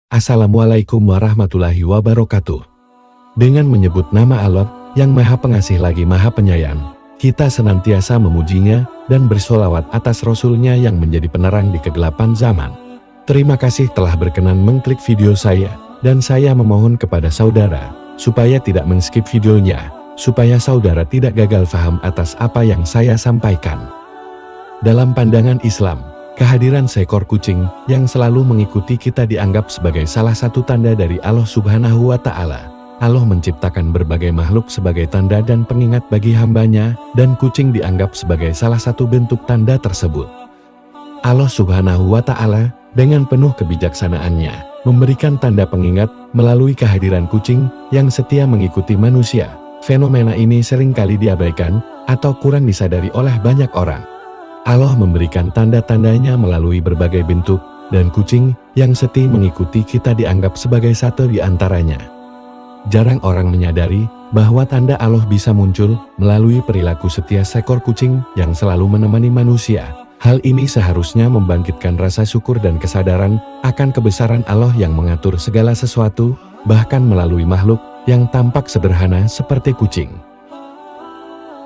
Assalamualaikum warahmatullahi wabarakatuh. Dengan menyebut nama Allah yang Maha Pengasih lagi Maha Penyayang, kita senantiasa memujinya dan bersolawat atas Rasul-Nya yang menjadi penerang di kegelapan zaman. Terima kasih telah berkenan mengklik video saya, dan saya memohon kepada saudara supaya tidak men-skip videonya, supaya saudara tidak gagal faham atas apa yang saya sampaikan. Dalam pandangan Islam, kehadiran seekor kucing yang selalu mengikuti kita dianggap sebagai salah satu tanda dari Allah Subhanahu wa Ta'ala. Allah menciptakan berbagai makhluk sebagai tanda dan pengingat bagi hambanya, dan kucing dianggap sebagai salah satu bentuk tanda tersebut. Allah Subhanahu wa Ta'ala dengan penuh kebijaksanaannya memberikan tanda pengingat melalui kehadiran kucing yang setia mengikuti manusia. Fenomena ini seringkali diabaikan atau kurang disadari oleh banyak orang. Allah memberikan tanda-tandanya melalui berbagai bentuk, dan kucing yang setia mengikuti kita dianggap sebagai satu di antaranya. Jarang orang menyadari bahwa tanda Allah bisa muncul melalui perilaku setia seekor kucing yang selalu menemani manusia. Hal ini seharusnya membangkitkan rasa syukur dan kesadaran akan kebesaran Allah yang mengatur segala sesuatu, bahkan melalui makhluk yang tampak sederhana seperti kucing.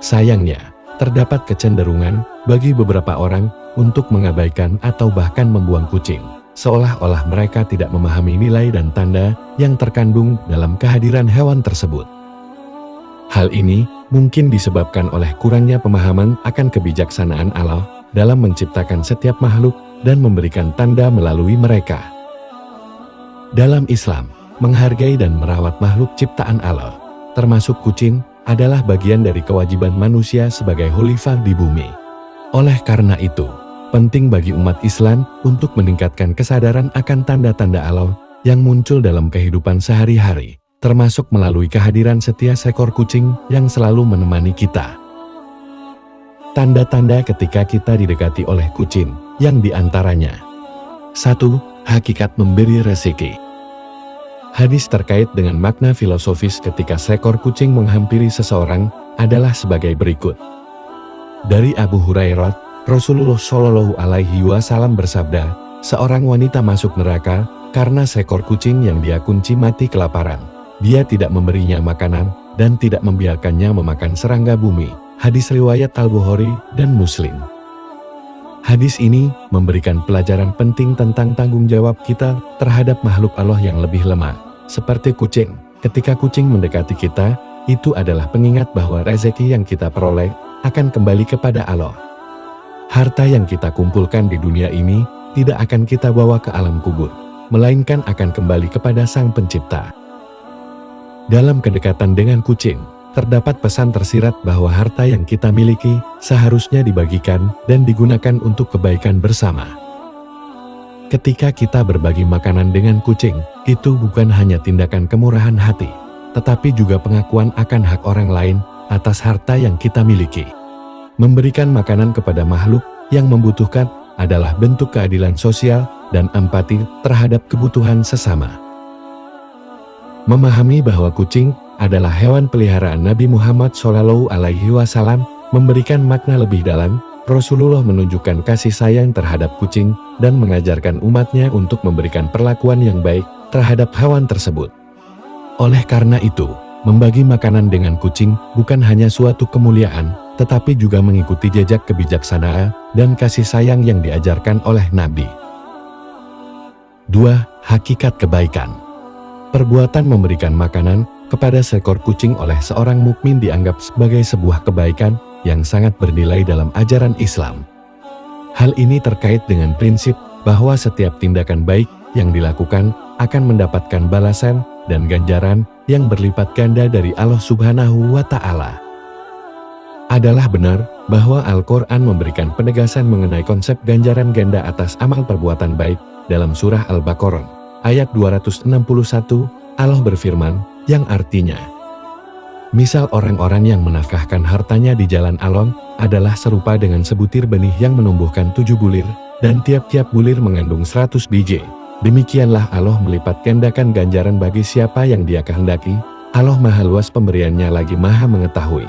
Sayangnya, terdapat kecenderungan bagi beberapa orang untuk mengabaikan atau bahkan membuang kucing, seolah-olah mereka tidak memahami nilai dan tanda yang terkandung dalam kehadiran hewan tersebut. Hal ini mungkin disebabkan oleh kurangnya pemahaman akan kebijaksanaan Allah dalam menciptakan setiap makhluk dan memberikan tanda melalui mereka. Dalam Islam, menghargai dan merawat makhluk ciptaan Allah, termasuk kucing, adalah bagian dari kewajiban manusia sebagai khalifah di bumi. Oleh karena itu, penting bagi umat Islam untuk meningkatkan kesadaran akan tanda-tanda Allah yang muncul dalam kehidupan sehari-hari, termasuk melalui kehadiran setia seekor kucing yang selalu menemani kita. Tanda-tanda ketika kita didekati oleh kucing, yang diantaranya: 1. Hakikat memberi rezeki. Hadis terkait dengan makna filosofis ketika seekor kucing menghampiri seseorang adalah sebagai berikut. Dari Abu Hurairah, Rasulullah Shallallahu Alaihi Wasallam bersabda, seorang wanita masuk neraka karena seekor kucing yang dia kunci mati kelaparan. Dia tidak memberinya makanan dan tidak membiarkannya memakan serangga bumi. Hadis riwayat Al-Bukhari dan Muslim. Hadis ini memberikan pelajaran penting tentang tanggung jawab kita terhadap makhluk Allah yang lebih lemah, seperti kucing. Ketika kucing mendekati kita, itu adalah pengingat bahwa rezeki yang kita peroleh akan kembali kepada Allah. Harta yang kita kumpulkan di dunia ini tidak akan kita bawa ke alam kubur, melainkan akan kembali kepada Sang Pencipta. Dalam kedekatan dengan kucing, terdapat pesan tersirat bahwa harta yang kita miliki seharusnya dibagikan dan digunakan untuk kebaikan bersama. Ketika kita berbagi makanan dengan kucing, itu bukan hanya tindakan kemurahan hati, tetapi juga pengakuan akan hak orang lain atas harta yang kita miliki. Memberikan makanan kepada makhluk yang membutuhkan adalah bentuk keadilan sosial dan empati terhadap kebutuhan sesama. Memahami bahwa kucing adalah hewan peliharaan Nabi Muhammad Shallallahu Alaihi Wasallam memberikan makna lebih dalam. Rasulullah menunjukkan kasih sayang terhadap kucing dan mengajarkan umatnya untuk memberikan perlakuan yang baik terhadap hewan tersebut. Oleh karena itu, membagi makanan dengan kucing bukan hanya suatu kemuliaan, tetapi juga mengikuti jejak kebijaksanaan dan kasih sayang yang diajarkan oleh Nabi. 2. Hakikat kebaikan. Perbuatan memberikan makanan kepada seekor kucing oleh seorang mukmin dianggap sebagai sebuah kebaikan yang sangat bernilai dalam ajaran Islam. Hal ini terkait dengan prinsip bahwa setiap tindakan baik yang dilakukan akan mendapatkan balasan dan ganjaran yang berlipat ganda dari Allah Subhanahu wa Ta'ala. Adalah benar bahwa Al-Quran memberikan penegasan mengenai konsep ganjaran ganda atas amal perbuatan baik. Dalam surah Al-Baqarah ayat 261, Allah berfirman, yang artinya, misal orang-orang yang menafkahkan hartanya di jalan Allah adalah serupa dengan sebutir benih yang menumbuhkan 7 bulir, dan tiap-tiap bulir mengandung 100 biji. Demikianlah Allah melipat gandakan ganjaran bagi siapa yang Dia kehendaki. Allah Maha Luas pemberiannya lagi Maha mengetahui.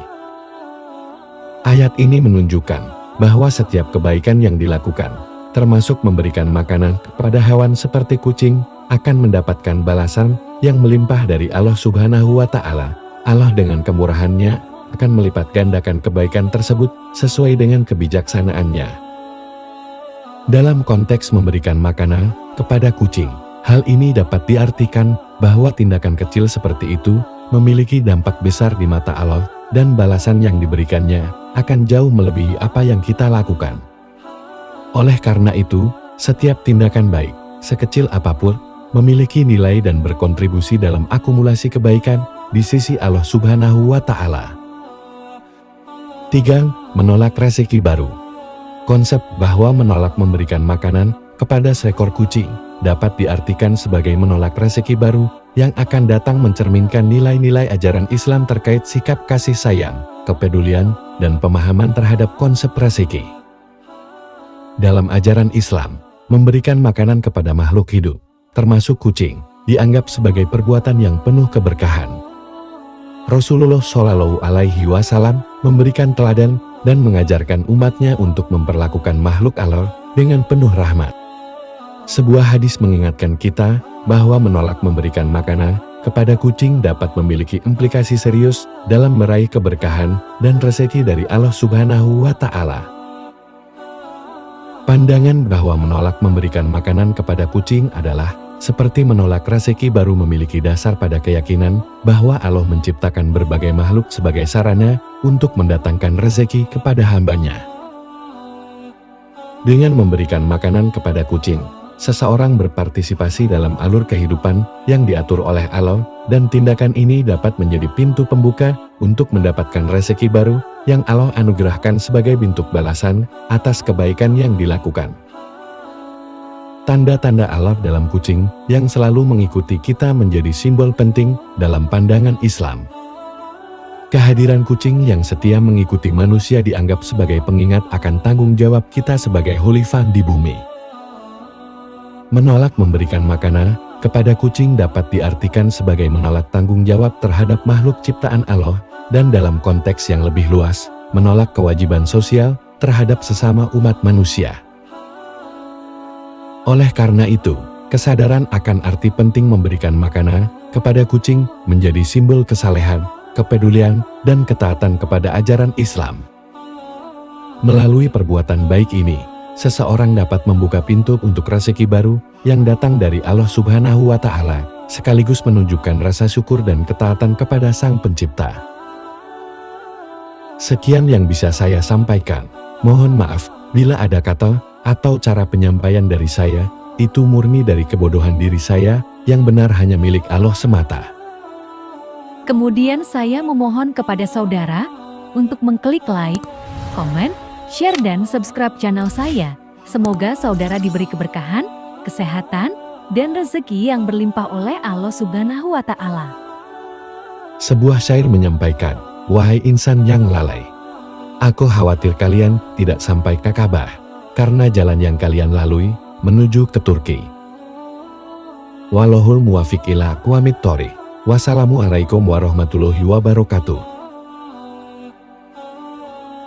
Ayat ini menunjukkan bahwa setiap kebaikan yang dilakukan, termasuk memberikan makanan kepada hewan seperti kucing, akan mendapatkan balasan yang melimpah dari Allah Subhanahu wa Ta'ala. Allah dengan kemurahannya akan melipat gandakan kebaikan tersebut sesuai dengan kebijaksanaannya. Dalam konteks memberikan makanan kepada kucing, hal ini dapat diartikan bahwa tindakan kecil seperti itu memiliki dampak besar di mata Allah dan balasan yang diberikannya akan jauh melebihi apa yang kita lakukan. Oleh karena itu, setiap tindakan baik, sekecil apapun, memiliki nilai dan berkontribusi dalam akumulasi kebaikan di sisi Allah Subhanahu wa Ta'ala. 3. Menolak rezeki baru. Konsep bahwa menolak memberikan makanan kepada seekor kucing dapat diartikan sebagai menolak rezeki baru yang akan datang mencerminkan nilai-nilai ajaran Islam terkait sikap kasih sayang, kepedulian, dan pemahaman terhadap konsep rezeki. Dalam ajaran Islam, memberikan makanan kepada makhluk hidup, termasuk kucing, dianggap sebagai perbuatan yang penuh keberkahan. Rasulullah Shallallahu Alaihi Wasallam memberikan teladan dan mengajarkan umatnya untuk memperlakukan makhluk Allah dengan penuh rahmat. Sebuah hadis mengingatkan kita bahwa menolak memberikan makanan kepada kucing dapat memiliki implikasi serius dalam meraih keberkahan dan rezeki dari Allah Subhanahu wa Ta'ala. Pandangan bahwa menolak memberikan makanan kepada kucing adalah seperti menolak rezeki baru memiliki dasar pada keyakinan bahwa Allah menciptakan berbagai makhluk sebagai sarana untuk mendatangkan rezeki kepada hambanya. Dengan memberikan makanan kepada kucing, seseorang berpartisipasi dalam alur kehidupan yang diatur oleh Allah, dan tindakan ini dapat menjadi pintu pembuka untuk mendapatkan rezeki baru yang Allah anugerahkan sebagai bentuk balasan atas kebaikan yang dilakukan. Tanda-tanda Allah dalam kucing yang selalu mengikuti kita menjadi simbol penting dalam pandangan Islam. Kehadiran kucing yang setia mengikuti manusia dianggap sebagai pengingat akan tanggung jawab kita sebagai khalifah di bumi. Menolak memberikan makanan kepada kucing dapat diartikan sebagai menolak tanggung jawab terhadap makhluk ciptaan Allah, dan dalam konteks yang lebih luas, menolak kewajiban sosial terhadap sesama umat manusia. Oleh karena itu, kesadaran akan arti penting memberikan makanan kepada kucing menjadi simbol kesalehan, kepedulian, dan ketaatan kepada ajaran Islam. Melalui perbuatan baik ini, seseorang dapat membuka pintu untuk rezeki baru yang datang dari Allah Subhanahu wa Ta'ala, sekaligus menunjukkan rasa syukur dan ketaatan kepada Sang Pencipta. Sekian yang bisa saya sampaikan. Mohon maaf bila ada kata atau cara penyampaian dari saya itu murni dari kebodohan diri saya, yang benar hanya milik Allah semata. Kemudian saya memohon kepada saudara untuk mengklik like, komen, share dan subscribe channel saya. Semoga saudara diberi keberkahan, kesehatan, dan rezeki yang berlimpah oleh Allah Subhanahu wa Ta'ala. Sebuah syair menyampaikan, "Wahai insan yang lalai, aku khawatir kalian tidak sampai ke Ka'bah, karena jalan yang kalian lalui menuju ke Turki." Wallahul muwafiq ila aqwamit thoriq. Wassalamualaikum warahmatullahi wabarakatuh.